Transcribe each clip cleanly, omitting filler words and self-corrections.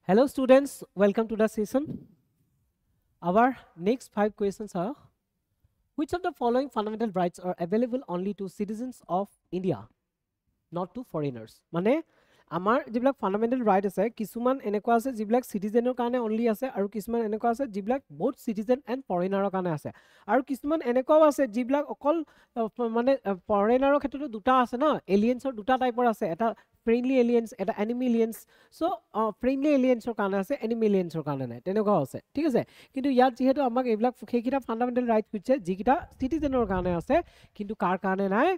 Hello students, welcome to the session. Our next 5 questions are: which of the following fundamental rights are available only to citizens of India, not to foreigners? Mane আমাৰ যিবিলাক fundamental right আছে কিছুমান এনেকুৱা আছে যিবিলাক সিটিজেনৰ কাৰণে only আছে আৰু কিছুমান এনেকুৱা আছে যিবিলাক বহুত সিটিজেন এণ্ড ফৰেইনাৰৰ কাৰণে আছে আৰু কিছুমান এনেকুৱাও আছে যিবিলাক অকল মানে ফৰেইনাৰৰ ক্ষেত্ৰতো দুটা আছে ন এলিয়েন্সৰ দুটা টাইপৰ আছে এটা ফ্ৰেণ্ডলি এলিয়েন্স এটা এনিমি এলিয়েন্স সো ফ্ৰেণ্ডলি এলিয়েন্সৰ কাৰণে আছে এনিমি এলিয়েন্সৰ কাৰণে নাই তেনেকুৱাও আছে ঠিক আছে কিন্তু ইয়াত যেহেতু আমাক এইবিলাক সেইকেইটা ফান্ডামেন্টাল ৰাইট খুজিছে যিকেইটা সিটিজেনৰ কাৰণে আছে কিন্তু কাৰ কাৰণে নাই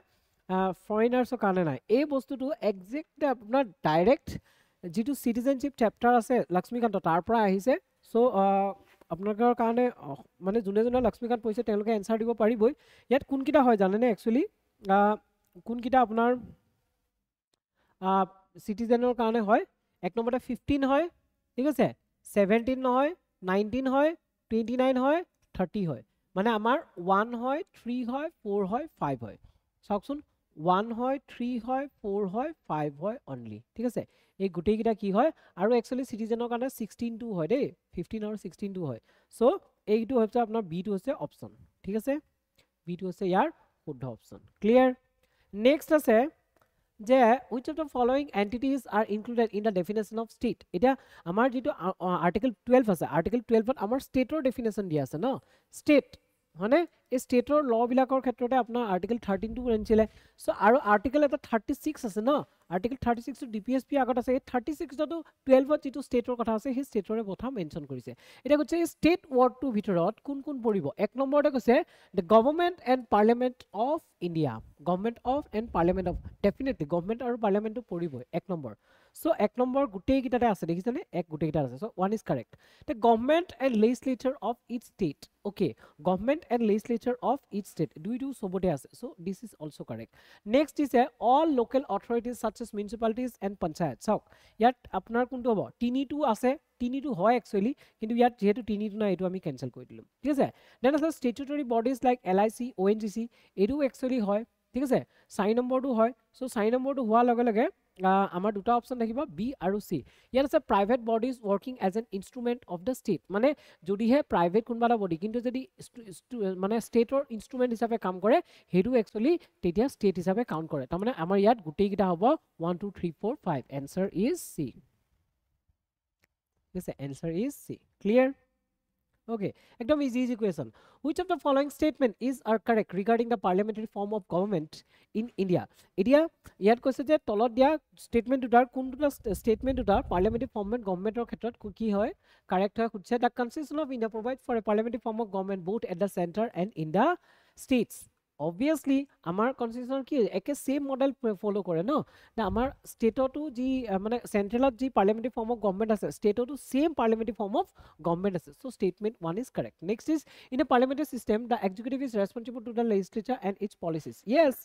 ফৰেইনাৰ্ছৰ কাৰণে নাই এই বস্তুটো একজেক্ট আপোনাৰ ডাইৰেক্ট যেটো সিটিজেনশিপ চ্যাপ্টাৰ আছে লক্ষ্মীকান্ত তাৰ পৰা আহিছে সো আপোনালোকৰ কাৰণে মানে যোনে যোনে লক্ষ্মীকান্ত পঢ়িছে তেওঁলোকে এনসাৰ দিব পাৰিবই ইয়াত কোনকিটা হয় জানেনে একচুয়ালি কোনকিটা আপোনাৰ সিটিজেনৰ কাৰণে হয় এক নম্বৰতে 15 হয় ঠিক আছে 17 নহয় 19 হয় 29 হয় 30 হয় মানে আমাৰ 1 হয় 3 হয় 4 হয় 5 হয় চাওকচোন 1 হয় 3 হয় 4 হয় 5 হয় অনলি ঠিক আছে এই গুটেই কিটা কি হয় আৰু একচুয়ালি সিটিজেনৰ কাৰণে 16 টু হয় দেই 15 আৰু 16 টু হয় সো এইটো হৈছে আপোনাৰ বি টু হৈছে অপচন ঠিক আছে বি টু হৈছে ইয়াৰ শুদ্ধ অপচন ক্লিয়াৰ নেক্সট আছে যে which of the following entities are included in the definition of state এটা আমাৰ যেটো আৰ্টিকেল 12 আছে আৰ্টিকেল 12 ত আমাৰ ষ্টেটৰ ডেফিনেশন দিয়া আছে ন ষ্টেট হনে এই ষ্টেটৰ ল বিলাকৰ ক্ষেত্ৰতে আপোনাৰ আৰ্টিকেল 13 টু আনিছিলে সো আৰু আৰ্টিকেল এটা 36 আছে ন আৰ্টিকেল 36 টু ডিপিএসপি আগত আছে এই 36 টো 12 ত যেটো ষ্টেটৰ কথা আছে সেই ষ্টেটৰে কথা মেনশন কৰিছে এটা কৈছে ষ্টেট ওয়াৰ্ডটো ভিতৰত কোন কোন পৰিব এক নম্বৰতে কৈছে the government and parliament of India government of and parliament of definitely government আৰু parliament to পৰিবই এক নম্বৰ সো এক নম্বৰ গুটেই কিটাতে আছে দেখিছানে এক গুটেই কিটা আছে so one is correct the government and legislature of each state okay government and legislature of each state দুইটো সবতে আছে so this is also correct next is all local authorities such as municipalities and panchayat so ইয়াত আপোনাৰ কোনটো হ'ব তিনিটো আছে তিনিটো হয় actually কিন্তু ইয়াত যেহেতু তিনিটো না এটো আমি ক্যান্সেল কৰি দিলুম ঠিক আছে দেন আছে স্ট্যাটুটৰি বডিজ লাইক LIC ONGC এটো একচুয়ালি হয় ঠিক আছে 4 নম্বৰটো হয় সো 4 নম্বৰটো হোৱা লগে লগে আমাৰ দুটা অপচন থাকিব বি আৰু সি ইয়াত আছে private bodies working as an instrument of the state মানে যদিহে প্ৰাইভেট কোনবাটা বডি কিন্তু যদি মানে ষ্টেটৰ ইনস্ট্ৰুমেন্ট হিচাপে কাম কৰে হেতু একচুয়ালি তেতিয়া ষ্টেট হিচাপে কাউন্ট কৰে তাৰ মানে আমাৰ ইয়াত গুটেই কিটা হ'ব 1 2 3 4 5 answer is C Yes, the answer is C. Clear? Okay, ekdom easy question. Which of the following statement is correct regarding the parliamentary form of government in India? India, yat koise je tolot dia statement tutar kunta statement tutar parliamentary form of government or khetrot ki hoy correct hoy khutse the constitution of India provides for a parliamentary form of government both at the center and in the states. Obviously আমাৰ constitution কি একে same model ফলো কৰে ন না আমাৰ ষ্টেটটো যি মানে সেন্ট্ৰেলত যি পাৰ্লিয়ামেন্টাৰী form of government আছে ষ্টেটটো same parliamentary form of government আছে so statement 1 is correct next is in a parliamentary system the executive is responsible to the legislature and its policies yes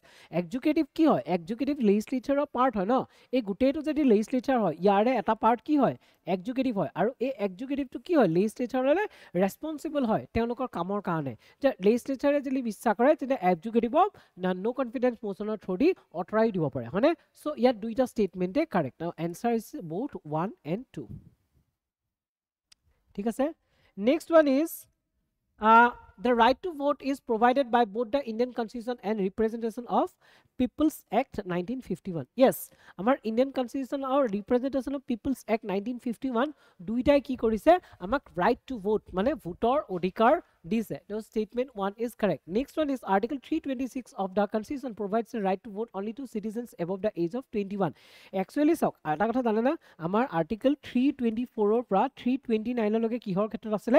executive কি হয় এক্সিকিউটিভ লেজিসলেচাৰৰ পাৰ্ট হয় ন এই গুটেইটো যদি লেজিসলেচাৰ হয় ইয়াৰে এটা পাৰ্ট কি হয় এক্সিকিউটিভ হয় আৰু এই এক্সিকিউটিভটো কি হয় লেজিসলেচাৰলে ৰেসপন্সিবল হয় তেওঁলোকৰ কামৰ কাৰণে যে লেজিসলেচাৰে যদি বিশ্বাস কৰে তেনে এক্সিকিউটিভক নো কনফিডেন্স মোশনৰ থ্ৰুদি অথৰাই দিব পাৰে হয়নে সো ইয়াত দুইটা স্টেটমেন্টে কাৰেক্ট নাও আনসাৰ ইজ বোথ 1 and 2 ঠিক আছে next one is the right to vote is provided by both the Indian Constitution and Representation of People's Act 1951. Yes, our Indian Constitution or Representation of People's Act 1951 দুইটাই কি কৰিছে আমাক right to vote মানে ভোটৰ অধিকাৰ দিছে the statement 1 is correct. Next one is Article 326 of the Constitution provides the right to vote only to citizens above the age of 21. Actually চাওক এটা কথা জানে না আমাৰ Article 324 ৰ পৰা 329 লৈকে কিহৰ ক্ষেত্ৰত আছিল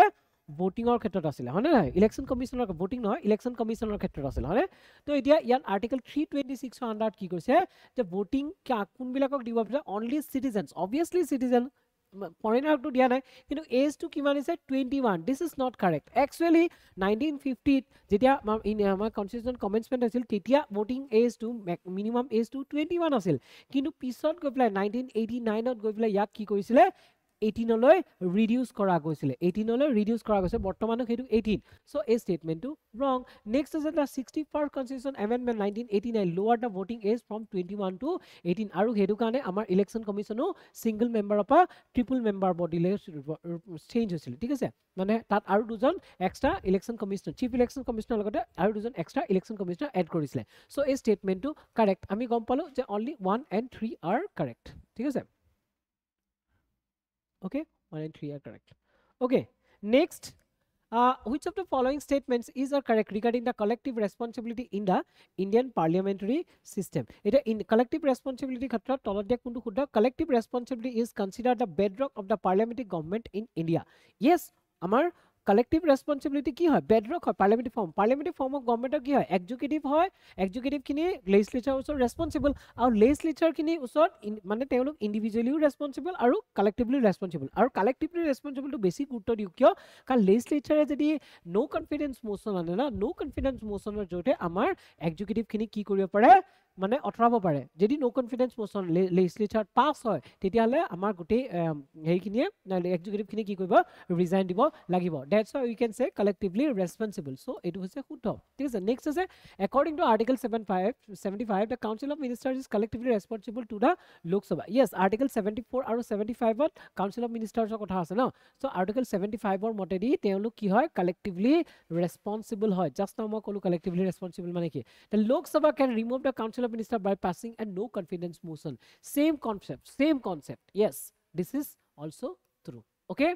ভোটিংৰ ক্ষেত্ৰত আছিল হয়নে নাই ইলেকশন কমিশনৰ ভোটিং নহয় ইলেকশন কমিশনৰ ক্ষেত্ৰত আছিল হয়নে তো এতিয়া ইয়াত আৰ্টিকেল 326 ৰ আন্ডাৰত কি কৈছে যে ভোটিং কোনবিলাকক দিব পাৰে অনলি সিটিজেনস অবভিয়াসলি সিটিজেন ফৰেইনাৰটো দিয়া নাই কিন্তু এজটো কিমান আছে 21 this is not correct actually 1950 যেতিয়া আমাৰ কনস্টিটিউশন কমেন্সমেন্ট আছিল তেতিয়া ভোটিং এজটো মিনিমাম এজটো 21 আছিল কিন্তু পিছত গৈ পেলাই 1989 ত গৈ পেলাই ইয়াক কি কৰিছিলে 18 লৈ ৰিডিউস কৰা গৈছিল 18 লৈ ৰিডিউস কৰা গৈছে বৰ্তমানক হেতু 18 সো এই স্টেটমেন্টটো ৰং next is the 61st constitution amendment 1989 লোৱাৰ দা ভোটিং এজ ফ্ৰম 21 টু 18 আৰু হেতু কাৰণে আমাৰ ইলেকশন কমিশনো সিঙ্গল মেম্বাৰৰ পৰা ট্ৰিপল মেম্বাৰ বডিলে চেঞ্জ হৈছিল ঠিক আছে মানে তাত আৰু দুজন extra election commissioner chief election commissioner লগতে আৰু দুজন এক্সট্ৰা ইলেকশন কমিশনাৰ এড কৰিছিল সো এই স্টেটমেন্টটো কাৰেক্ট আমি গম পালো যে অনলি 1 and 3 are correct ঠিক আছে okay 1 and 3 are correct okay next which of the following statements is correct regarding the collective responsibility in the Indian parliamentary system it in collective responsibility khatra tolot dia kuntu khudda collective responsibility is considered the bedrock of the parliamentary government in India yes amar collective responsibility ki hoy bedrock hoy parliamentary form of government ki hoy executive kini legislature usor responsible aur legislature kini usor mane teolok individually responsible aru collectively responsible to basic gurutto diu kyo kan legislature jodi no confidence motion ane na no confidence motion er jote amar executive kini ki koribo pare মানে অটৰাব পাৰে যদি নো confidence motion লেজিসলেচাৰ pass হয় তেতিয়ালে আমাৰ গুটে হেইখিনিয়ে executive খিনি কি কৰিব resign দিব লাগিব that's why we can say কলেক্টিভলি ৰেসপন্সিবল so এটো হৈছে শুদ্ধ ঠিক আছে নেক্সট আছে according to article 75 the council of ministers is collectively responsible to the Lok Sabha yes article 74 আৰু 75 ত কাউন্সিল অফ মিনিষ্টাৰ্সৰ কথা আছে ন সো আৰ্টিকল 75 ৰ মতেদি তেওঁলোক কি হয় কলেক্টিভলি ৰেসপন্সিবল হয় জাস্ট নাও মই কলো কলেক্টিভলি ৰেসপন্সিবল মানে কি the Lok Sabha can remove the council of minister by passing a no confidence motion same concept yes this is also true okay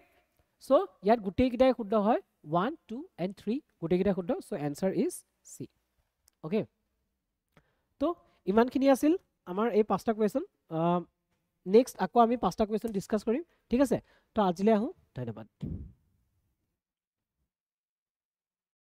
so yat gutei kidai khudda hoy 1 2 and 3 gutei kidai khudda so answer is C okay to iman khini asil amar ei pasta question next akko ami pasta question discuss korim thik ase to ajile ahu dhanyabad